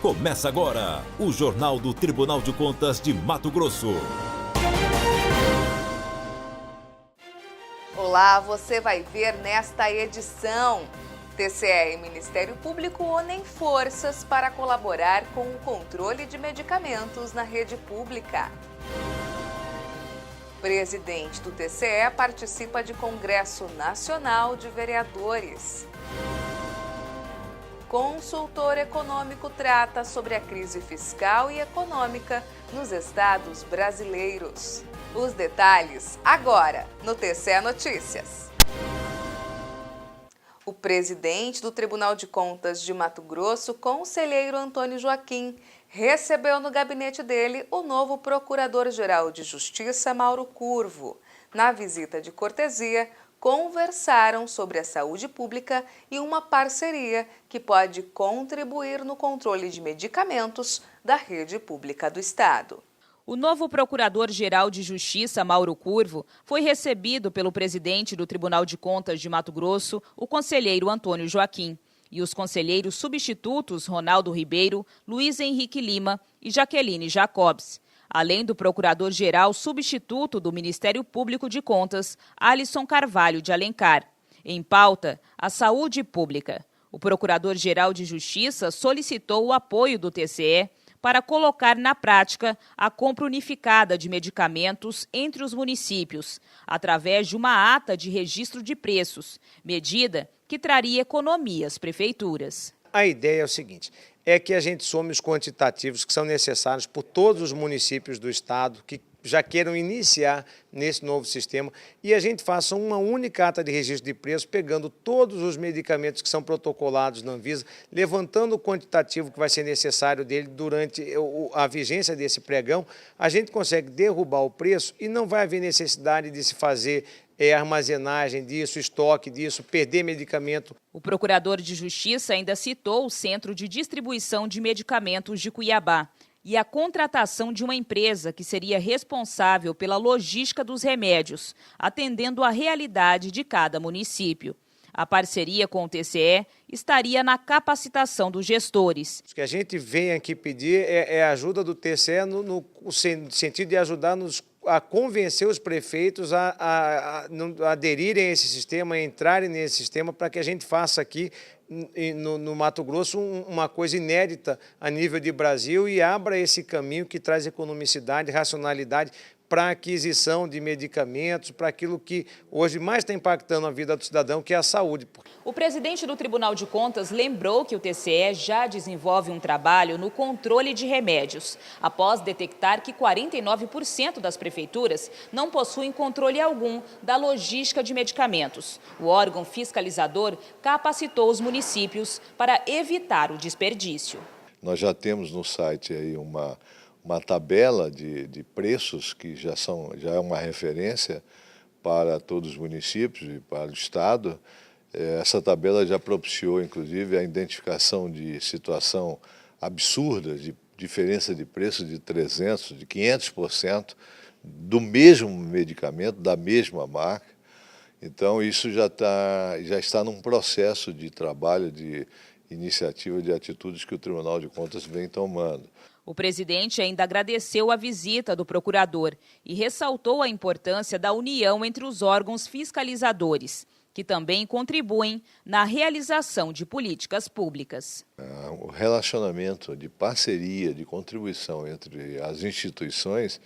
Começa agora o Jornal do Tribunal de Contas de Mato Grosso. Olá, você vai ver nesta edição. TCE e Ministério Público unem forças para colaborar com o controle de medicamentos na rede pública. Presidente do TCE participa de Congresso Nacional de Vereadores. Consultor econômico trata sobre a crise fiscal e econômica nos estados brasileiros. Os detalhes agora no TCE Notícias. O presidente do Tribunal de Contas de Mato Grosso, conselheiro Antônio Joaquim, recebeu no gabinete dele o novo Procurador-Geral de Justiça, Mauro Curvo. Na visita de cortesia, conversaram sobre a saúde pública e uma parceria que pode contribuir no controle de medicamentos da rede pública do Estado. O novo Procurador-Geral de Justiça, Mauro Curvo, foi recebido pelo presidente do Tribunal de Contas de Mato Grosso, o conselheiro Antônio Joaquim, e os conselheiros substitutos Ronaldo Ribeiro, Luiz Henrique Lima e Jaqueline Jacobs, além do Procurador-Geral substituto do Ministério Público de Contas, Alisson Carvalho de Alencar. Em pauta, a saúde pública. O Procurador-Geral de Justiça solicitou o apoio do TCE para colocar na prática a compra unificada de medicamentos entre os municípios, através de uma ata de registro de preços, medida que traria economia às prefeituras. A ideia é o seguinte, é que a gente some os quantitativos que são necessários por todos os municípios do estado que já queiram iniciar nesse novo sistema e a gente faça uma única ata de registro de preços, pegando todos os medicamentos que são protocolados na Anvisa, levantando o quantitativo que vai ser necessário dele durante a vigência desse pregão, a gente consegue derrubar o preço e não vai haver necessidade de se fazer armazenagem disso, estoque disso, perder medicamento. O procurador de Justiça ainda citou o Centro de Distribuição de Medicamentos de Cuiabá e a contratação de uma empresa que seria responsável pela logística dos remédios, atendendo à realidade de cada município. A parceria com o TCE estaria na capacitação dos gestores. O que a gente vem aqui pedir é a ajuda do TCE no sentido de ajudar-nos a convencer os prefeitos a aderirem a esse sistema, a entrarem nesse sistema, para que a gente faça aqui no Mato Grosso uma coisa inédita a nível de Brasil e abra esse caminho que traz economicidade, racionalidade para a aquisição de medicamentos, para aquilo que hoje mais está impactando a vida do cidadão, que é a saúde. O presidente do Tribunal de Contas lembrou que o TCE já desenvolve um trabalho no controle de remédios, após detectar que 49% das prefeituras não possuem controle algum da logística de medicamentos. O órgão fiscalizador capacitou os municípios para evitar o desperdício. Nós já temos no site aí uma tabela de preços que já é uma referência para todos os municípios e para o Estado. Essa tabela já propiciou, inclusive, a identificação de situação absurda, de diferença de preço de 300%, de 500% do mesmo medicamento, da mesma marca. Então, isso já está num processo de trabalho, de iniciativa, de atitudes que o Tribunal de Contas vem tomando. O presidente ainda agradeceu a visita do procurador e ressaltou a importância da união entre os órgãos fiscalizadores, que também contribuem na realização de políticas públicas. O relacionamento de parceria, de contribuição entre as instituições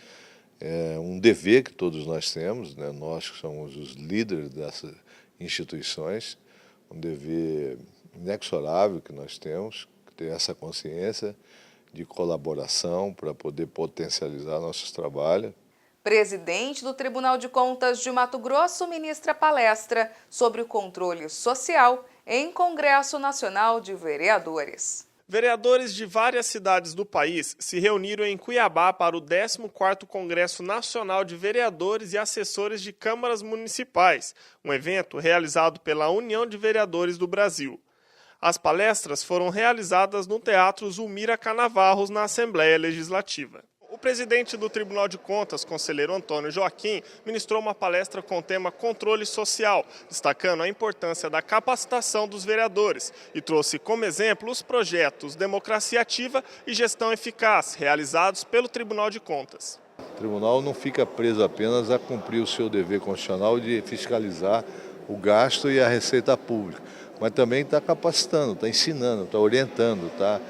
é um dever que todos nós temos, né? Nós que somos os líderes dessas instituições, um dever inexorável que nós temos, ter essa consciência de colaboração para poder potencializar nossos trabalhos. Presidente do Tribunal de Contas de Mato Grosso ministra palestra sobre o controle social em Congresso Nacional de Vereadores. Vereadores de várias cidades do país se reuniram em Cuiabá para o 14º Congresso Nacional de Vereadores e Assessores de Câmaras Municipais, um evento realizado pela União de Vereadores do Brasil. As palestras foram realizadas no Teatro Zulmira Canavarros, na Assembleia Legislativa. O presidente do Tribunal de Contas, conselheiro Antônio Joaquim, ministrou uma palestra com o tema Controle Social, destacando a importância da capacitação dos vereadores e trouxe como exemplo os projetos Democracia Ativa e Gestão Eficaz, realizados pelo Tribunal de Contas. O tribunal não fica preso apenas a cumprir o seu dever constitucional de fiscalizar o gasto e a receita pública, mas também está capacitando, está ensinando, está orientando, está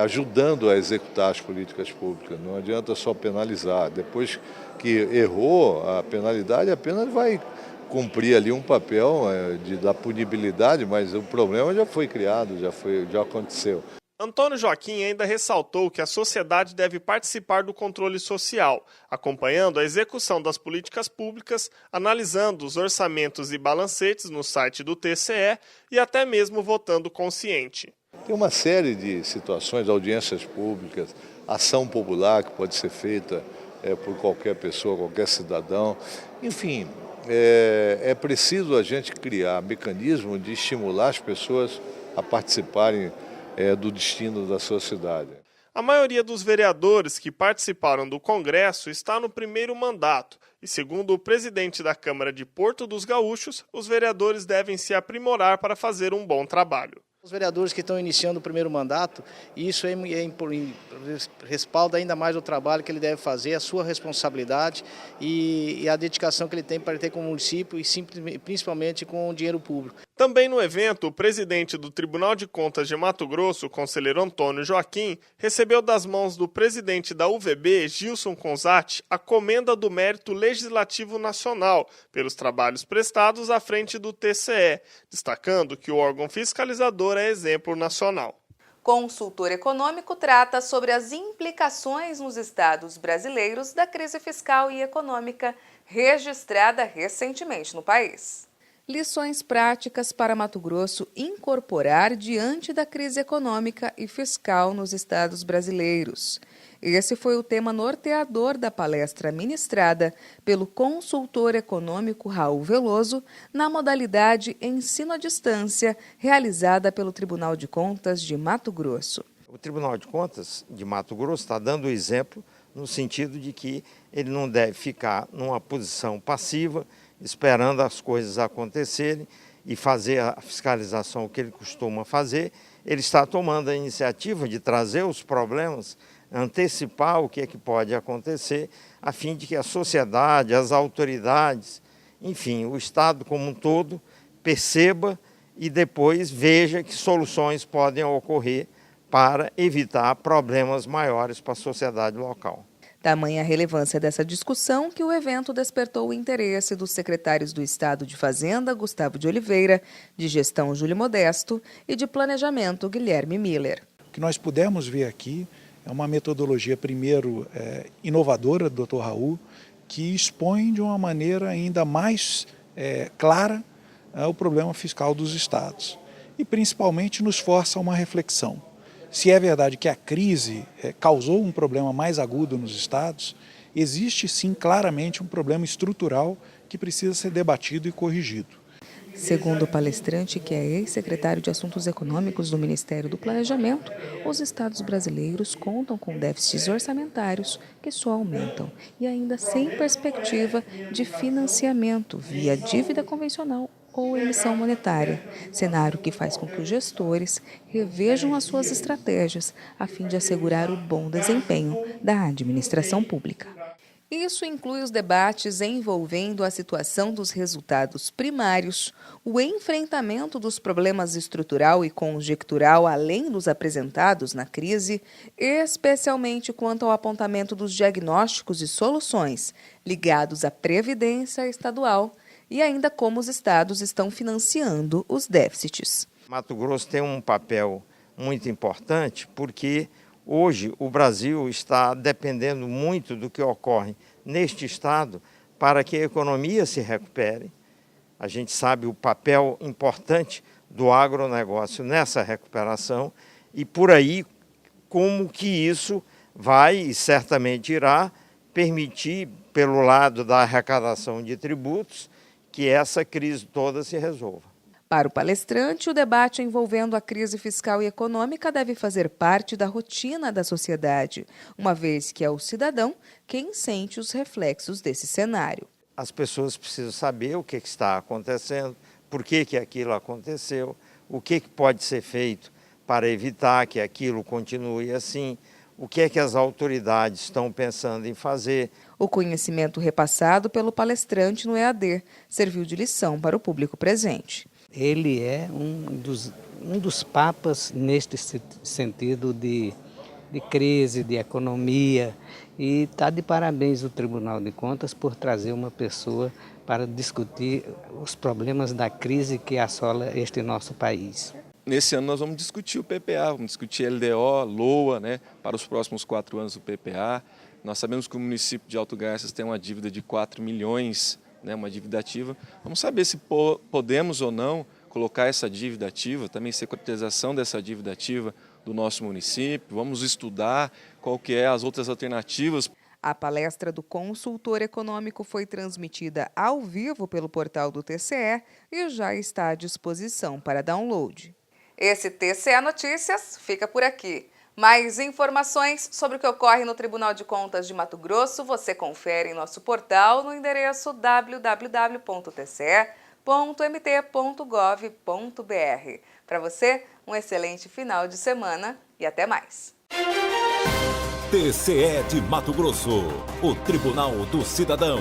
ajudando a executar as políticas públicas. Não adianta só penalizar. Depois que errou a penalidade, apenas vai cumprir ali um papel da punibilidade, mas o problema já foi criado, já aconteceu. Antônio Joaquim ainda ressaltou que a sociedade deve participar do controle social, acompanhando a execução das políticas públicas, analisando os orçamentos e balancetes no site do TCE e até mesmo votando consciente. Tem uma série de situações, audiências públicas, ação popular que pode ser feita por qualquer pessoa, qualquer cidadão. Enfim, é preciso a gente criar mecanismo de estimular as pessoas a participarem do destino da sua cidade. A maioria dos vereadores que participaram do Congresso está no primeiro mandato e, segundo o presidente da Câmara de Porto dos Gaúchos, os vereadores devem se aprimorar para fazer um bom trabalho. Os vereadores que estão iniciando o primeiro mandato, isso respalda ainda mais o trabalho que ele deve fazer, a sua responsabilidade e a dedicação que ele tem para ter com o município e principalmente com o dinheiro público. Também no evento, o presidente do Tribunal de Contas de Mato Grosso, o conselheiro Antônio Joaquim, recebeu das mãos do presidente da UVB, Gilson Consati, a Comenda do Mérito Legislativo Nacional pelos trabalhos prestados à frente do TCE, destacando que o órgão fiscalizador é exemplo nacional. Consultor econômico trata sobre as implicações nos estados brasileiros da crise fiscal e econômica registrada recentemente no país. Lições práticas para Mato Grosso incorporar diante da crise econômica e fiscal nos estados brasileiros. Esse foi o tema norteador da palestra ministrada pelo consultor econômico Raul Veloso na modalidade Ensino à Distância, realizada pelo Tribunal de Contas de Mato Grosso. O Tribunal de Contas de Mato Grosso está dando o exemplo no sentido de que ele não deve ficar numa posição passiva, esperando as coisas acontecerem e fazer a fiscalização que ele costuma fazer. Ele está tomando a iniciativa de trazer os problemas, antecipar o que é que pode acontecer, a fim de que a sociedade, as autoridades, enfim, o Estado como um todo, perceba e depois veja que soluções podem ocorrer para evitar problemas maiores para a sociedade local. Tamanha a relevância dessa discussão que o evento despertou o interesse dos secretários do Estado de Fazenda, Gustavo de Oliveira, de Gestão, Júlio Modesto, e de Planejamento, Guilherme Miller. O que nós pudemos ver aqui é uma metodologia, primeiro, inovadora do Dr. Raul, que expõe de uma maneira ainda mais clara o problema fiscal dos estados. E, principalmente, nos força a uma reflexão. Se é verdade que a crise causou um problema mais agudo nos estados, existe sim claramente um problema estrutural que precisa ser debatido e corrigido. Segundo o palestrante, que é ex-secretário de Assuntos Econômicos do Ministério do Planejamento, os estados brasileiros contam com déficits orçamentários que só aumentam e ainda sem perspectiva de financiamento via dívida convencional ou emissão monetária, cenário que faz com que os gestores revejam as suas estratégias a fim de assegurar o bom desempenho da administração pública. Isso inclui os debates envolvendo a situação dos resultados primários, o enfrentamento dos problemas estrutural e conjectural além dos apresentados na crise, especialmente quanto ao apontamento dos diagnósticos e soluções ligados à previdência estadual e ainda como os estados estão financiando os déficits. Mato Grosso tem um papel muito importante porque hoje o Brasil está dependendo muito do que ocorre neste estado para que a economia se recupere. A gente sabe o papel importante do agronegócio nessa recuperação e por aí como que isso vai e certamente irá permitir, pelo lado da arrecadação de tributos, que essa crise toda se resolva. Para o palestrante, o debate envolvendo a crise fiscal e econômica deve fazer parte da rotina da sociedade, uma vez que é o cidadão quem sente os reflexos desse cenário. As pessoas precisam saber o que está acontecendo, por que aquilo aconteceu, o que pode ser feito para evitar que aquilo continue assim, o que é que as autoridades estão pensando em fazer. O conhecimento repassado pelo palestrante no EAD serviu de lição para o público presente. Ele é um dos papas neste sentido de crise, de economia, e está de parabéns o Tribunal de Contas por trazer uma pessoa para discutir os problemas da crise que assola este nosso país. Nesse ano nós vamos discutir o PPA, vamos discutir LDO, LOA, para os próximos 4 anos do PPA. Nós sabemos que o município de Alto Garças tem uma dívida de 4 milhões, uma dívida ativa. Vamos saber se podemos ou não colocar essa dívida ativa, também securitização dessa dívida ativa do nosso município. Vamos estudar qual que é as outras alternativas. A palestra do consultor econômico foi transmitida ao vivo pelo portal do TCE e já está à disposição para download. Esse TCE Notícias fica por aqui. Mais informações sobre o que ocorre no Tribunal de Contas de Mato Grosso você confere em nosso portal no endereço www.tce.mt.gov.br. Para você, um excelente final de semana e até mais. TCE de Mato Grosso, o Tribunal do Cidadão.